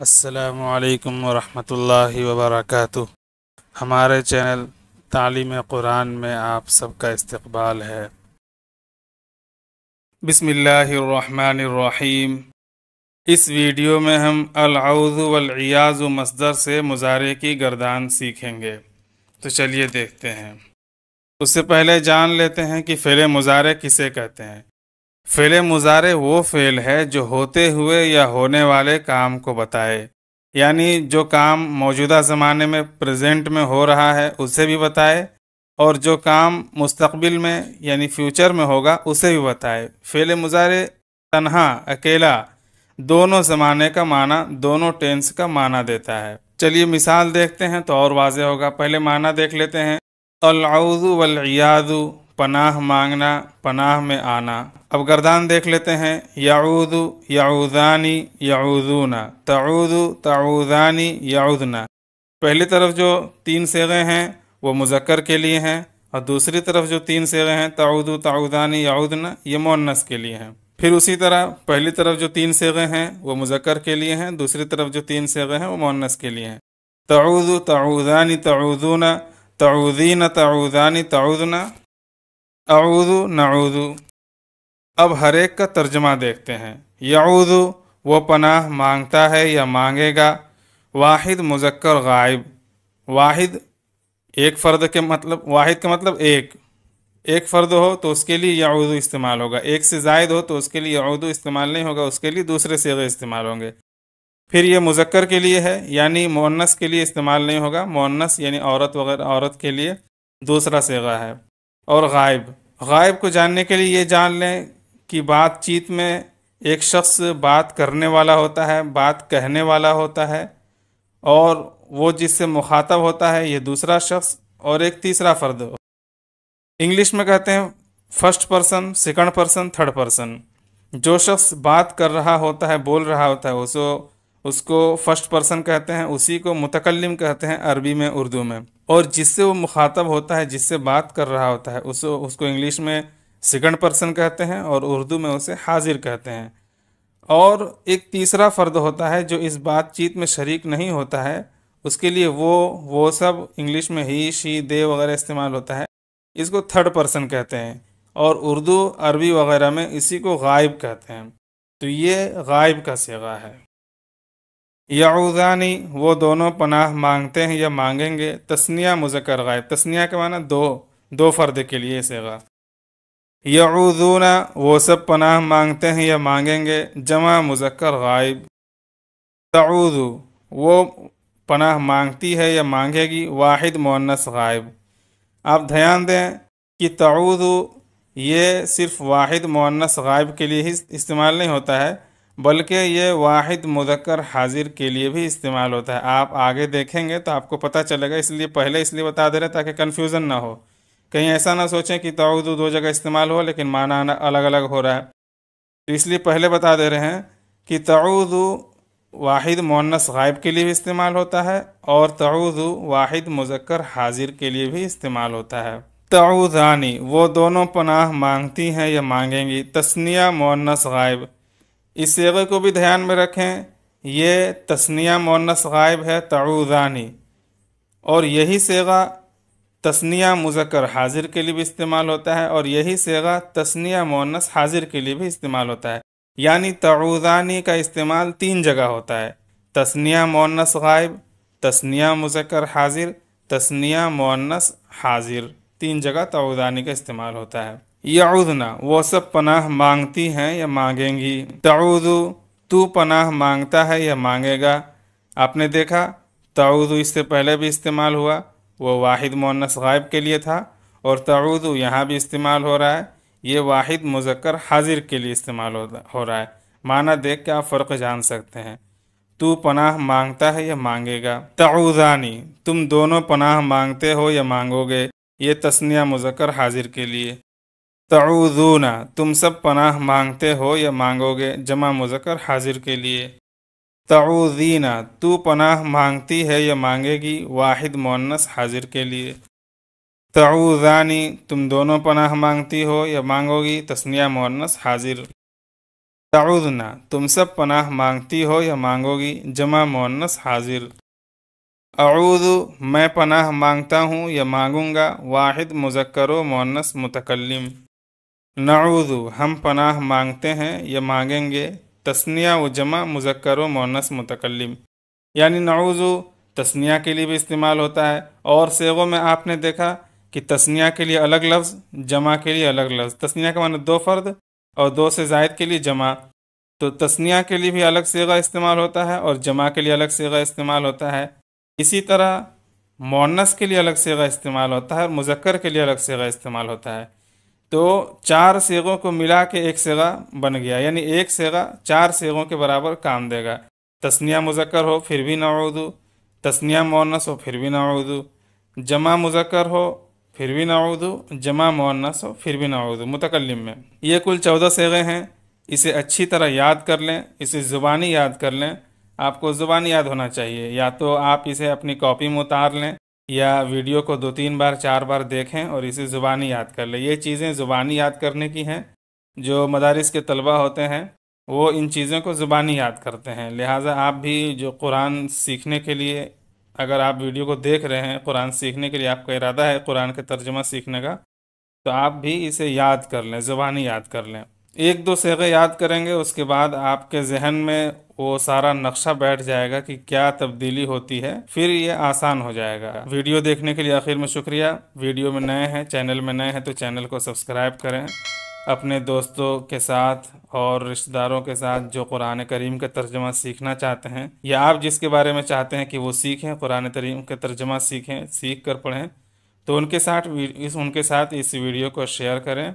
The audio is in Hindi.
अस्सलामु अलैकुम वरहमतुल्लाहि वबरकातुह। हमारे चैनल तालीम कुरान में आप सबका इस्तकबाल है। बिस्मिल्लाहिर्रहमानिर्रहीम। इस वीडियो में हम अल-औज़ु वल-इयाज़ु मस्दर से मुज़ारे की गर्दान सीखेंगे। तो चलिए देखते हैं। उससे पहले जान लेते हैं कि फ़ेल मुज़ारे किसे कहते हैं। फ़ेल मुज़ारे वो फ़ेल है जो होते हुए या होने वाले काम को बताए, यानी जो काम मौजूदा ज़माने में प्रेजेंट में हो रहा है उसे भी बताए और जो काम मुस्तक़बिल में यानी फ्यूचर में होगा उसे भी बताए। फ़ेल मुज़ारे तन्हा अकेला दोनों ज़माने का माना, दोनों टेंस का माना देता है। चलिए मिसाल देखते हैं तो और वाज़ेह होगा। पहले माना देख लेते हैं। अल-औज़ु वल-इयाज़ु पनाह मांगना, पनाह में आना। अब गर्दान देख लेते हैं। यऊदु यऊदानी यऊदूना, तऊदु तऊदानी यऊदना। पहली तरफ जो तीन सेगे हैं वो मुज़क्कर के लिए हैं और दूसरी तरफ जो तीन सेगे हैं तऊदु तऊदानी यऊदना ये मुअन्नस के लिए हैं। फिर उसी तरह पहली तरफ जो तीन सेगे हैं वो मुज़क्कर के लिए हैं, दूसरी तरफ जो तीन सेगे हैं वो मुअन्नस के लिए हैं। तऊदु तऊदानी तऊदूना, तऊदीन तऊदानी तऊदना, अऊदु नऊदु। अब हर एक का तर्जमा देखते हैं। यऊदु वो पनाह मांगता है या मांगेगा। वाहिद मुज़क्कर गायब। वाहिद एक फ़र्द के मतलब, वाहिद का मतलब एक फ़र्द हो तो उसके लिए यऊदु इस्तेमाल होगा। एक से ज़ायद हो तो उसके लिए यऊदु इस्तेमाल नहीं होगा, उसके लिए दूसरे सीगे इस्तेमाल होंगे। फिर ये मुज़क्कर के लिए है यानी मुअन्नस के लिए इस्तेमाल नहीं होगा। मुअन्नस यानी औरत वगैरह, औरत के लिए दूसरा सीगा है। और गायब, गायब को जानने के लिए ये जान लें कि बातचीत में एक शख्स बात करने वाला होता है, बात कहने वाला होता है और वो जिससे मुखातब होता है ये दूसरा शख्स और एक तीसरा फ़र्द। इंग्लिश में कहते हैं first person, second person, third person. जो शख्स बात कर रहा होता है, बोल रहा होता है, उसको फर्स्ट पर्सन कहते हैं। उसी को मुतकल्लिम कहते हैं अरबी में, उर्दू में। और जिससे वो मुखातब होता है, जिससे बात कर रहा होता है, उसको इंग्लिश में सेकंड पर्सन कहते हैं और उर्दू में उसे हाजिर कहते हैं। और एक तीसरा फ़र्द होता है जो इस बातचीत में शरीक नहीं होता है, उसके लिए वो सब इंग्लिश में ही, शी, दे वगैरह इस्तेमाल होता है। इसको थर्ड पर्सन कहते हैं और उर्दू, अरबी वगैरह में इसी को गायब कहते हैं। तो ये गायब का सीगा है। यऊदानी वो दोनों पनाह मांगते हैं या मांगेंगे। तस्निया मुज़क्कर गायब। तस्निया के माना दो फ़र्द के लिए सीगा। यऊदूना वो सब पनाह मांगते हैं या मांगेंगे। जमा मुज़क्कर गायब। तऊदु वो पनाह मांगती है या मांगेगी। वाहिद मुअन्नस गायब। आप ध्यान दें कि तऊदु ये सिर्फ वाहिद मुअन्नस गायब के लिए ही इस्तेमाल नहीं होता है, बल्कि ये वाहिद मुज़क्कर हाजिर के लिए भी इस्तेमाल होता है। आप आगे देखेंगे तो आपको पता चलेगा, इसलिए पहले इसलिए बता दे रहे हैं ताकि कन्फ्यूज़न ना हो। कहीं ऐसा ना सोचें कि तऊदु दो जगह इस्तेमाल हो लेकिन माना अलग अलग हो रहा है। तो इसलिए पहले बता दे रहे हैं कि तऊदु वाहिद मुअन्नस गायब के लिए भी इस्तेमाल होता है और तऊदु वाहिद मुज़क्कर हाजिर के लिए भी इस्तेमाल होता है। तऊदानी वो दोनों पनाह मांगती हैं या मांगेंगी। तस्निया मुअन्नस गायब। इस सीगे को भी ध्यान में रखें, ये तस्निया मुअन्नस गायब है तऊदानी, और यही सीगा तस्निया मुज़क्कर हाजिर के लिए भी इस्तेमाल होता है और यही सीगा तस्निया मुअन्नस हाजिर के लिए भी इस्तेमाल होता है। यानी तऊदानी का इस्तेमाल तीन जगह होता है। तस्निया मुअन्नस गायब, तस्निया मुज़क्कर हाजिर, तस्निया मुअन्नस हाजिर, तीन जगह तऊदानी का इस्तेमाल होता है। यऊदना वो सब पनाह मांगती हैं या मांगेंगी। तऊदु तू पनाह मांगता है या मांगेगा। आपने देखा तऊदु इससे पहले भी इस्तेमाल हुआ, वो वाहिद मुअन्नस गायब के लिए था, और तऊदु यहाँ भी इस्तेमाल हो रहा है, ये वाहिद मुज़क्कर हाजिर के लिए इस्तेमाल हो रहा है। माना देख के आप फ़र्क जान सकते हैं। तू पनाह मांगता है या मांगेगा। तऊदानी तुम दोनों पनाह मांगते हो या मांगोगे, ये तस्निया मुज़क्कर हाजिर के लिए। तऊदूना तुम सब पनाह मांगते हो या मांगोगे, जमा मुज़क्कर हाजिर के लिए। तऊदीना तू पनाह मांगती है या मांगेगी, वाहिद मुअन्नस हाजिर के लिए। तऊदानी तुम दोनों पनाह मांगती हो या मांगोगी, तस्निया मुअन्नस हाजिर। तऊदना तुम सब पनाह मांगती हो या मांगोगी, जमा मुअन्नस हाजिर। अऊदु मैं पनाह मांगता हूँ या मांगूंगा, वाहिद मुज़क्कर व मुअन्नस मुतकल्लिम। नऊदु हम पनाह मांगते हैं या मांगेंगे, तस्निया व जमा मुज़क्कर व मुअन्नस मुतकल्लिम। यानी नऊज़ु तस्निया के लिए भी इस्तेमाल होता है, और सेगों में आपने देखा कि तस्निया के लिए अलग लफ्ज़, जमा के लिए अलग लफ्ज़। तस्निया का माने दो फ़र्द और दो से ज़ायद के लिए जमा। तो तस्निया के लिए भी अलग सेगा इस्तेमाल होता है और जमा के लिए अलग सेगा इस्तेमाल होता है। इसी तरह मुअन्नस के लिए अलग सेगा इस्तेमाल होता है और मुज़क्कर के लिए अलग सेगा इस्तेमाल होता है। तो चार सेगों को मिला के एक सेगा बन गया, यानी एक सेगा चार सेगों के बराबर काम देगा। तस्निया मुज़क्कर हो फिर भी नऊदु, तस्निया मुअन्नस हो फिर भी नऊदु, जमा मुज़क्कर हो फिर भी नऊदु, जमा मुअन्नस हो फिर भी नऊदु मुतकल्लिम में। ये कुल 14 सेगे हैं। इसे अच्छी तरह याद कर लें, इसे ज़ुबानी याद कर लें। आपको ज़ुबानी याद होना चाहिए, या तो आप इसे अपनी कॉपी में उतार लें या वीडियो को 2-3 बार 4 बार देखें और इसे ज़ुबानी याद कर लें। ये चीज़ें ज़ुबानी याद करने की हैं। जो मदारिस के तलबा होते हैं वो इन चीज़ों को ज़ुबानी याद करते हैं। लिहाजा आप भी जो कुरान सीखने के लिए, अगर आप वीडियो को देख रहे हैं, कुरान सीखने के लिए आपका इरादा है कुरान का तर्जुमा सीखने का, तो आप भी इसे याद कर लें, ज़ुबानी याद कर लें। एक दो सेगे याद करेंगे, उसके बाद आपके जहन में वो सारा नक्शा बैठ जाएगा कि क्या तब्दीली होती है, फिर ये आसान हो जाएगा। वीडियो देखने के लिए आखिर में शुक्रिया। वीडियो में नए हैं, चैनल में नए हैं तो चैनल को सब्सक्राइब करें। अपने दोस्तों के साथ और रिश्तेदारों के साथ जो कुरान करीम का तर्जुमा सीखना चाहते हैं, या आप जिसके बारे में चाहते हैं कि वो सीखें, कुरान करीम का तर्जुमा सीखें, सीख कर पढ़ें, तो उनके साथ इस वीडियो को शेयर करें